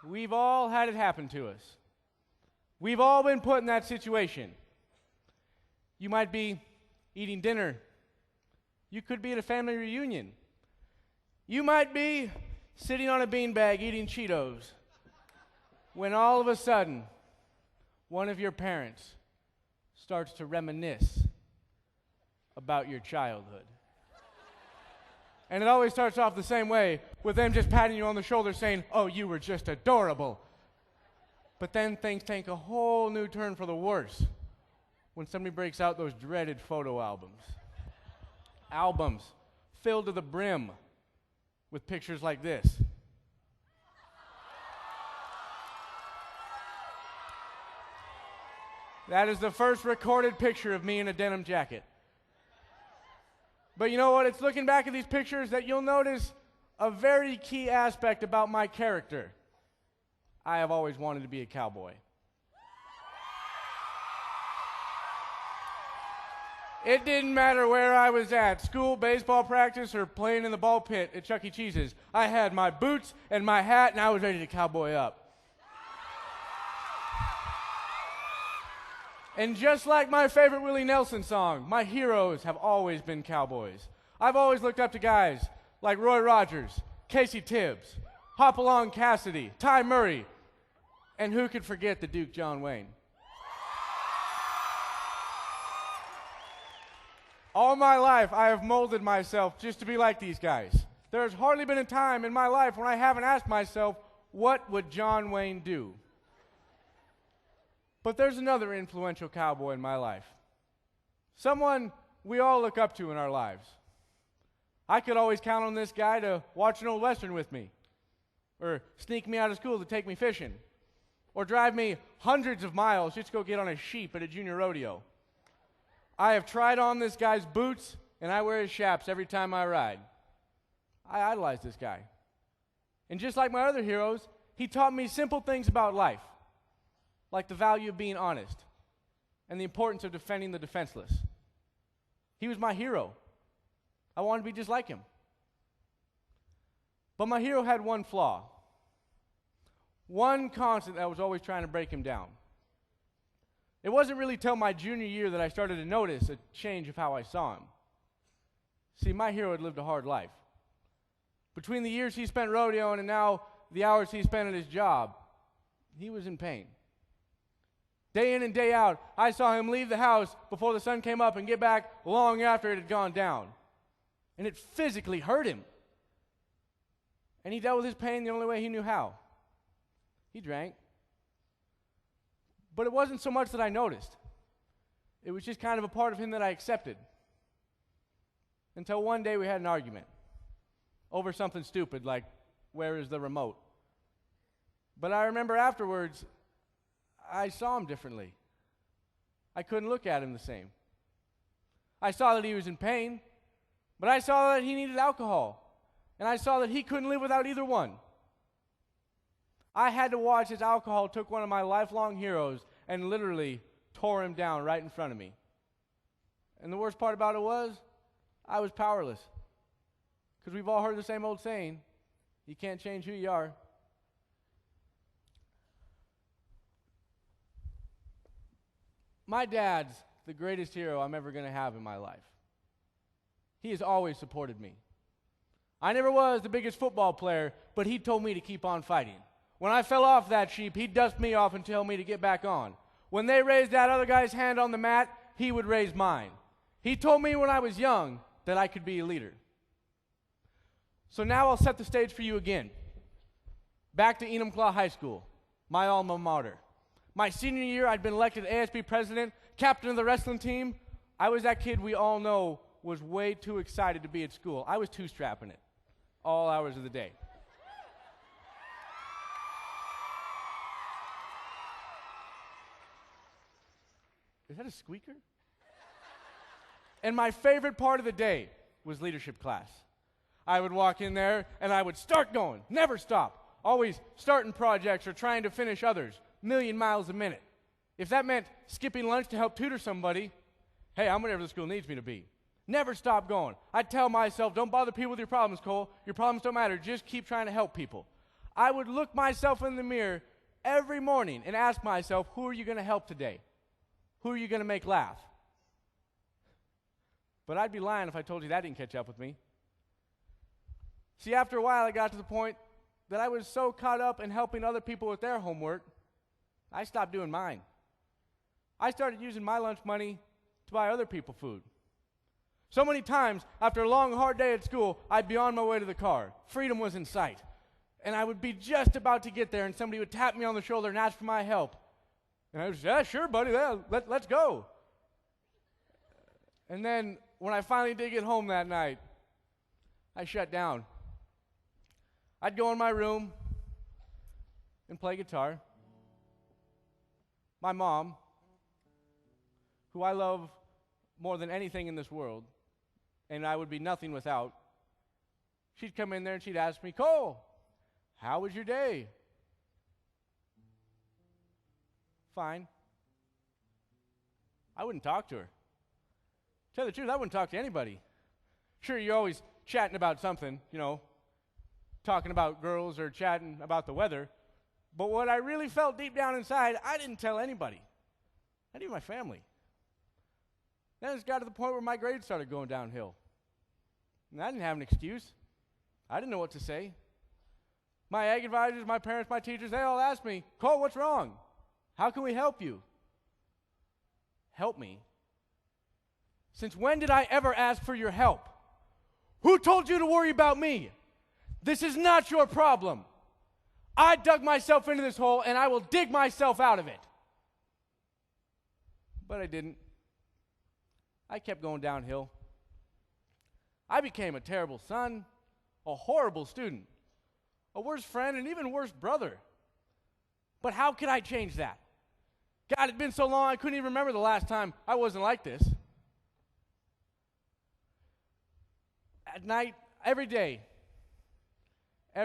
We've all had it happen to us. We've all been put in that situation. You might be eating dinner. You could be at a family reunion. You might be sitting on a beanbag eating Cheetos when all of a sudden one of your parents starts to reminisce about your childhood. And it always starts off the same way, with them just patting you on the shoulder saying, "Oh, you were just adorable." But then things take a whole new turn for the worse when somebody breaks out those dreaded photo albums. Albums filled to the brim with pictures like this. That is the first recorded picture of me in a denim jacket. But you know what? It's looking back at these pictures that you'll notice a very key aspect about my character. I have always wanted to be a cowboy. It didn't matter where I was at, school, baseball practice, or playing in the ball pit at Chuck E. Cheese's. I had my boots and my hat, and I was ready to cowboy up. And just like my favorite Willie Nelson song, my heroes have always been cowboys. I've always looked up to guys like Roy Rogers, Casey Tibbs, Hopalong Cassidy, Ty Murray, and who could forget the Duke John Wayne? All my life, I have molded myself just to be like these guys. There has hardly been a time in my life when I haven't asked myself, what would John Wayne do? But there's another influential cowboy in my life. Someone we all look up to in our lives. I could always count on this guy to watch an old Western with me, or sneak me out of school to take me fishing, or drive me hundreds of miles just to go get on a sheep at a junior rodeo. I have tried on this guy's boots, and I wear his chaps every time I ride. I idolize this guy. And just like my other heroes, he taught me simple things about life, like the value of being honest and the importance of defending the defenseless. He was my hero. I wanted to be just like him. But my hero had one flaw, one constant that was always trying to break him down. It wasn't really till my junior year that I started to notice a change of how I saw him. See, my hero had lived a hard life. Between the years he spent rodeoing and now the hours he spent at his job, he was in pain. Day in and day out, I saw him leave the house before the sun came up and get back long after it had gone down. And it physically hurt him. And he dealt with his pain the only way he knew how. He drank. But it wasn't so much that I noticed. It was just kind of a part of him that I accepted. Until one day we had an argument over something stupid like, where is the remote? But I remember afterwards, I saw him differently. I couldn't look at him the same. I saw that he was in pain, but I saw that he needed alcohol, and I saw that he couldn't live without either one. I had to watch as alcohol took one of my lifelong heroes and literally tore him down right in front of me. And the worst part about it was, I was powerless. Because we've all heard the same old saying, you can't change who you are. My dad's the greatest hero I'm ever going to have in my life. He has always supported me. I never was the biggest football player, but he told me to keep on fighting. When I fell off that sheep, he'd dust me off and tell me to get back on. When they raised that other guy's hand on the mat, he would raise mine. He told me when I was young that I could be a leader. So now I'll set the stage for you again. Back to Enumclaw High School, my alma mater. My senior year, I'd been elected ASB president, captain of the wrestling team. I was that kid we all know was way too excited to be at school. I was two-strapping it all hours of the day. Is that a squeaker? And my favorite part of the day was leadership class. I would walk in there and I would start going, never stop, always starting projects or trying to finish others, million miles a minute. If that meant skipping lunch to help tutor somebody, hey, I'm whatever the school needs me to be. Never stop going. I'd tell myself, don't bother people with your problems, Cole. Your problems don't matter. Just keep trying to help people. I would look myself in the mirror every morning and ask myself, who are you going to help today? Who are you going to make laugh? But I'd be lying if I told you that didn't catch up with me. See, after a while, I got to the point that I was so caught up in helping other people with their homework, I stopped doing mine. I started using my lunch money to buy other people food. So many times, after a long, hard day at school, I'd be on my way to the car. Freedom was in sight. And I would be just about to get there, and somebody would tap me on the shoulder and ask for my help. And I was, yeah, sure, buddy, yeah, let's go. And then, when I finally did get home that night, I shut down. I'd go in my room and play guitar. My mom, who I love more than anything in this world, and I would be nothing without, she'd come in there and she'd ask me, Cole, how was your day? Fine. I wouldn't talk to her. Tell the truth, I wouldn't talk to anybody. Sure, you're always chatting about something, talking about girls or chatting about the weather. But what I really felt deep down inside, I didn't tell anybody. Not even my family. Then it got to the point where my grades started going downhill. And I didn't have an excuse. I didn't know what to say. My ag advisors, my parents, my teachers, they all asked me, Cole, what's wrong? How can we help you? Help me? Since when did I ever ask for your help? Who told you to worry about me? This is not your problem. I dug myself into this hole, and I will dig myself out of it. But I didn't. I kept going downhill. I became a terrible son, a horrible student, a worse friend, and even worse brother. But how could I change that? God, it'd been so long I couldn't even remember the last time I wasn't like this. At night, every day, I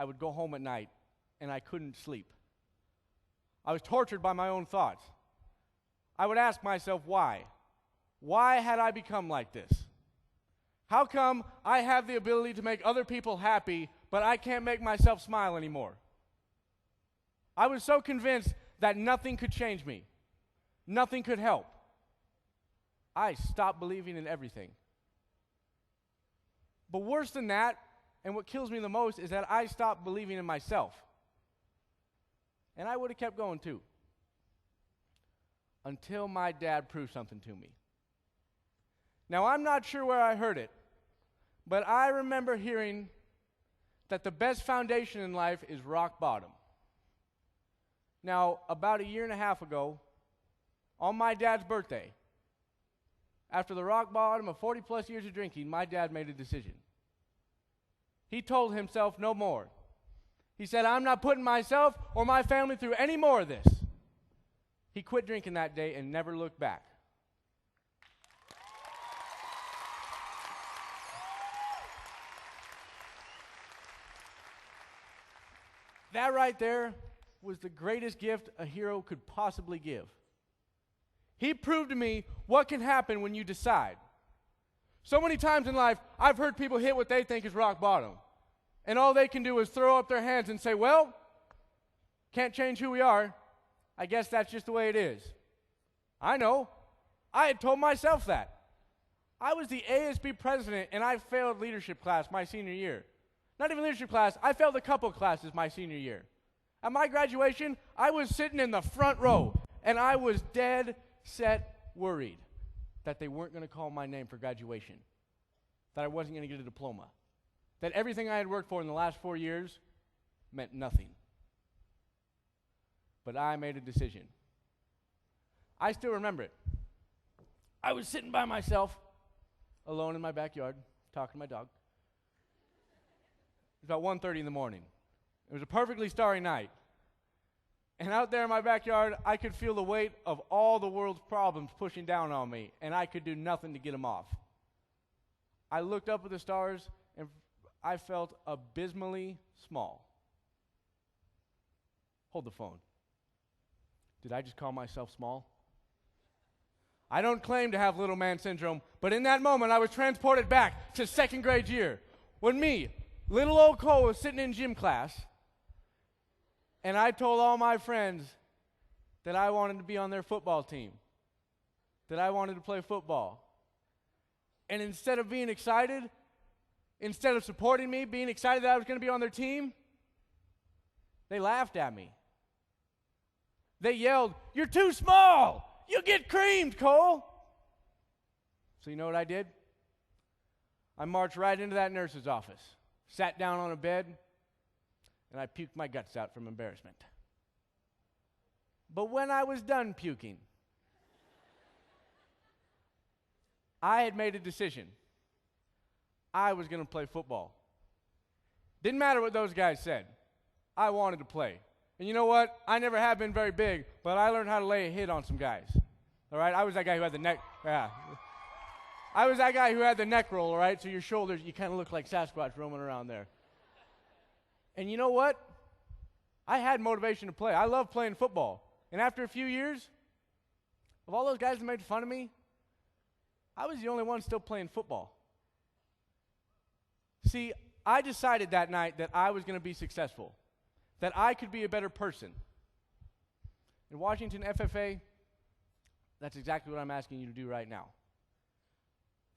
would go home at night, and I couldn't sleep. I was tortured by my own thoughts. I would ask myself, why? Why had I become like this? How come I have the ability to make other people happy, but I can't make myself smile anymore? I was so convinced that nothing could change me. Nothing could help. I stopped believing in everything. But worse than that, and what kills me the most, is that I stopped believing in myself. And I would have kept going too. Until my dad proved something to me. Now, I'm not sure where I heard it, but I remember hearing that the best foundation in life is rock bottom. Now, about a year and a half ago, on my dad's birthday, after the rock bottom of 40 plus years of drinking, my dad made a decision. He told himself no more. He said, I'm not putting myself or my family through any more of this. He quit drinking that day and never looked back. That right there was the greatest gift a hero could possibly give. He proved to me what can happen when you decide. So many times in life, I've heard people hit what they think is rock bottom. And all they can do is throw up their hands and say, well, can't change who we are. I guess that's just the way it is. I know. I had told myself that. I was the ASB president, and I failed leadership class my senior year. Not even leadership class, I failed a couple classes my senior year. At my graduation, I was sitting in the front row, and I was dead set worried that they weren't going to call my name for graduation, that I wasn't going to get a diploma, that everything I had worked for in the last 4 years meant nothing. But I made a decision. I still remember it. I was sitting by myself, alone in my backyard, talking to my dog. It was about 1:30 in the morning. It was a perfectly starry night. And out there in my backyard, I could feel the weight of all the world's problems pushing down on me, and I could do nothing to get them off. I looked up at the stars, and I felt abysmally small. Hold the phone. Did I just call myself small? I don't claim to have little man syndrome, but in that moment I was transported back to second grade year when me, little old Cole, was sitting in gym class and I told all my friends that I wanted to be on their football team, that I wanted to play football. And instead of being excited, instead of supporting me, being excited that I was going to be on their team, they laughed at me. They yelled, "You're too small! You get creamed, Cole!" So you know what I did? I marched right into that nurse's office, sat down on a bed, and I puked my guts out from embarrassment. But when I was done puking, I had made a decision. I was going to play football. Didn't matter what those guys said. I wanted to play. And you know what? I never have been very big, but I learned how to lay a hit on some guys. All right? I was that guy who had the neck. Yeah. I was that guy who had the neck roll, all right? So your shoulders, you kind of look like Sasquatch roaming around there. And you know what? I had motivation to play. I love playing football. And after a few years, of all those guys that made fun of me, I was the only one still playing football. See, I decided that night that I was going to be successful, that I could be a better person. In Washington FFA, that's exactly what I'm asking you to do right now.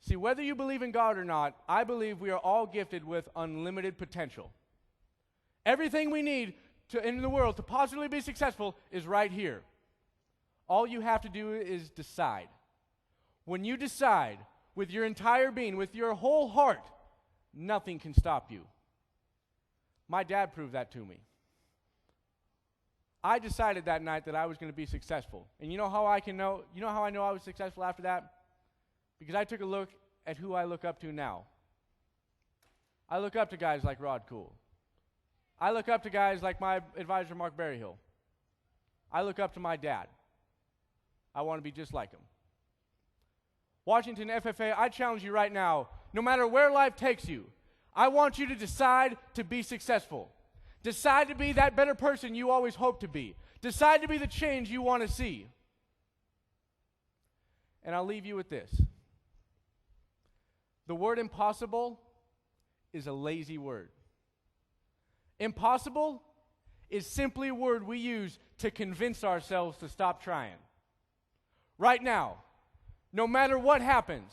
See, whether you believe in God or not, I believe we are all gifted with unlimited potential. Everything we need in the world to positively be successful is right here. All you have to do is decide. When you decide with your entire being, with your whole heart, nothing can stop you. My dad proved that to me. I decided that night that I was going to be successful. And you know how I know I was successful after that? Because I took a look at who I look up to now. I look up to guys like Rod Cool. I look up to guys like my advisor, Mark Berryhill. I look up to my dad. I want to be just like him. Washington FFA, I challenge you right now, no matter where life takes you, I want you to decide to be successful. Decide to be that better person you always hope to be. Decide to be the change you want to see. And I'll leave you with this. The word impossible is a lazy word. Impossible is simply a word we use to convince ourselves to stop trying. Right now, no matter what happens,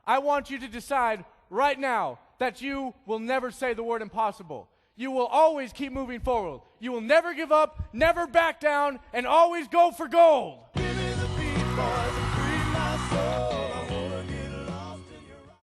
I want you to decide right now that you will never say the word impossible. You will always keep moving forward. You will never give up, never back down, and always go for gold. Give me the beat, boys.